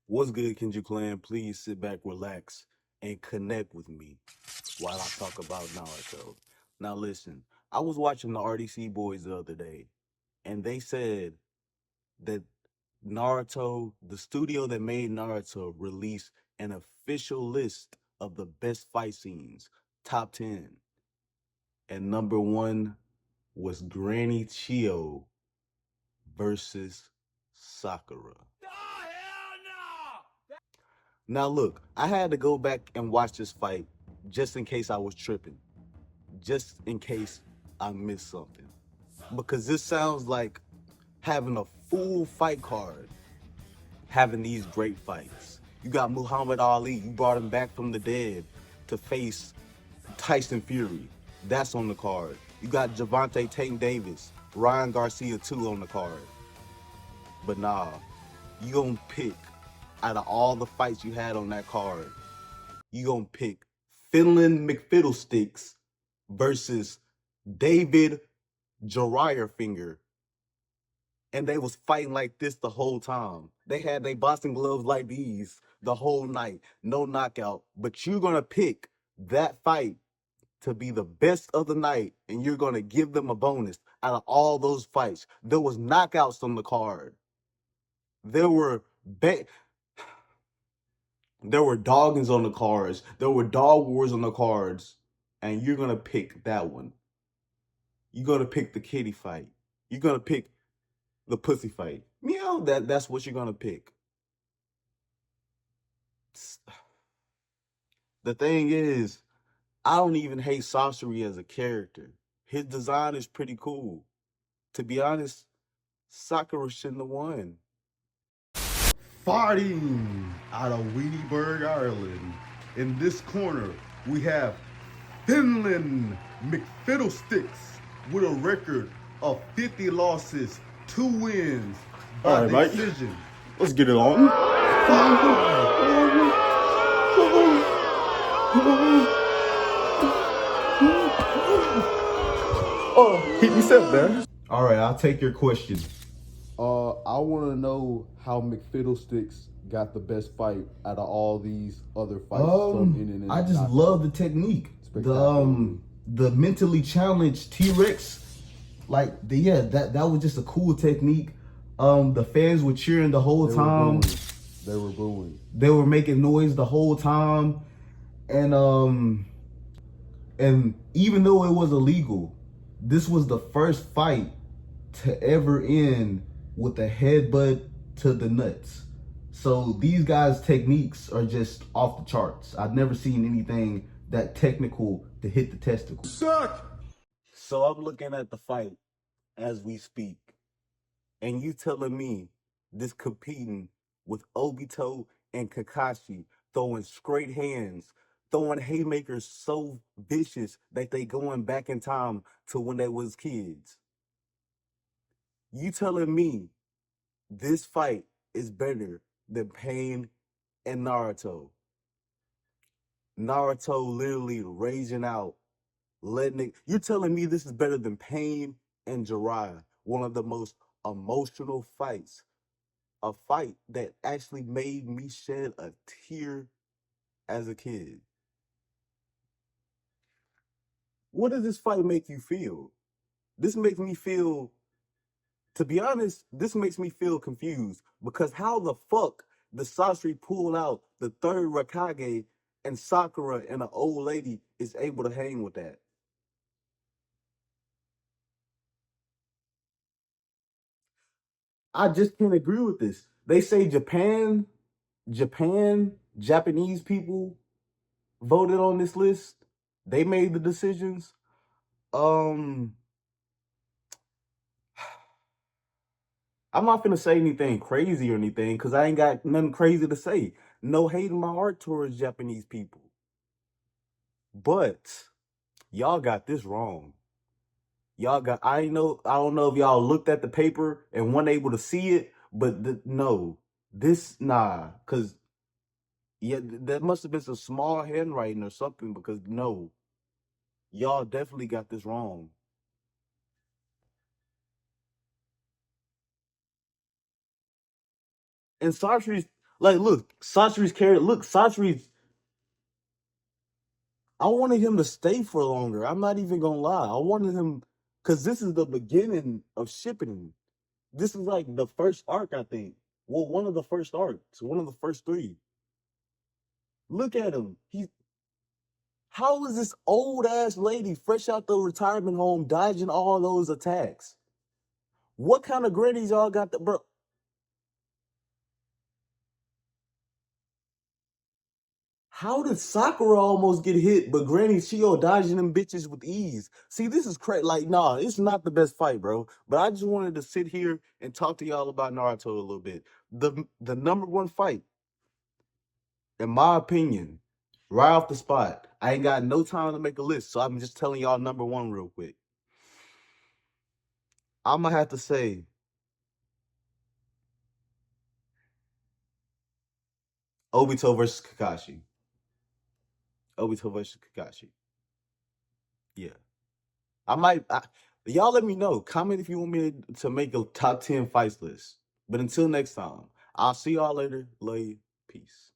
What's good, Kenji Clan? Please sit back, relax, and connect with me while I talk about Naruto. Now, listen, I was watching the RDC boys the other day, and they said that Naruto, the studio that made Naruto, released an official list of the best fight scenes, top 10. And number one was Granny Chio versus Sakura. Now look, I had to go back and watch this fight just in case I was tripping, just in case I missed something. Because this sounds like having a full fight card, having these great fights. You got Muhammad Ali, you brought him back from the dead to face Tyson Fury. That's on the card. You got Javante Tank Davis, Ryan Garcia too on the card. But nah, you gonna pick out of all the fights you had on that card, you gonna pick Finland McFiddlesticks versus David Finger. And they was fighting like this the whole time. They had their boxing gloves like these the whole night. No knockout. But you're gonna pick that fight to be the best of the night, and you're gonna give them a bonus out of all those fights. There was knockouts on the card. There were there were doggings on the cards. There were dog wars on the cards. And you're going to pick that one. You're going to pick the kitty fight. You're going to pick the pussy fight. Meow, that's what you're going to pick. The thing is, I don't even hate Sasori as a character. His design is pretty cool. To be honest, Sakura shouldn't have won. Fighting out of Wienieburg, Ireland. In this corner, we have Finland McFiddlesticks with a record of 50 losses, 2 wins by decision. Let's get it on. Oh, hit yourself there. All right, I'll take your question. I want to know how McFiddlesticks got the best fight out of all these other fights from in I just love the technique. The mentally challenged T-Rex, that was just a cool technique. The fans were cheering the whole time. They were booing. They were making noise the whole time. And even though it was illegal, this was the first fight to ever end with a headbutt to the nuts. So these guys' techniques are just off the charts. I've never seen anything that technical to hit the testicles. Suck! So I'm looking at the fight as we speak. And you telling me this competing with Obito and Kakashi throwing straight hands, throwing haymakers so vicious that they going back in time to when they was kids. You telling me this fight is better than Pain and Naruto? Naruto literally raging out, letting it. You're telling me this is better than Pain and Jiraiya, one of the most emotional fights, a fight that actually made me shed a tear as a kid. What does this fight make you feel? This makes me feel, to be honest, this makes me feel confused because how the fuck the Sasori pull out the third Raikage and Sakura and an old lady is able to hang with that? I just can't agree with this. They say Japanese people voted on this list. They made the decisions. I'm not gonna say anything crazy or anything because I ain't got nothing crazy to say. No hate in my heart towards Japanese people. But y'all got this wrong. I don't know if y'all looked at the paper and weren't able to see it, but cause yeah, that must have been some small handwriting or something because no, y'all definitely got this wrong. And Sasori's Like, look, Sasori's character. Look, Sasori's. I wanted him to stay for longer. I'm not even gonna lie. I wanted him because this is the beginning of shipping. This is like the first arc, I think. Well, one of the first arcs, one of the first three. Look at him. How is this old ass lady fresh out the retirement home dodging all those attacks? What kind of grannies y'all got the bro? How did Sakura almost get hit, but Granny Shio dodging them bitches with ease? See, this is crazy. Like, nah, it's not the best fight, bro. But I just wanted to sit here and talk to y'all about Naruto a little bit. The number one fight, in my opinion, right off the spot. I ain't got no time to make a list, so I'm just telling y'all number one real quick. I'm gonna have to say Obito versus Kakashi. Obito versus Kakashi. Yeah. Y'all let me know. Comment if you want me to make a top 10 fights list. But until next time, I'll see y'all later. Love you. Peace.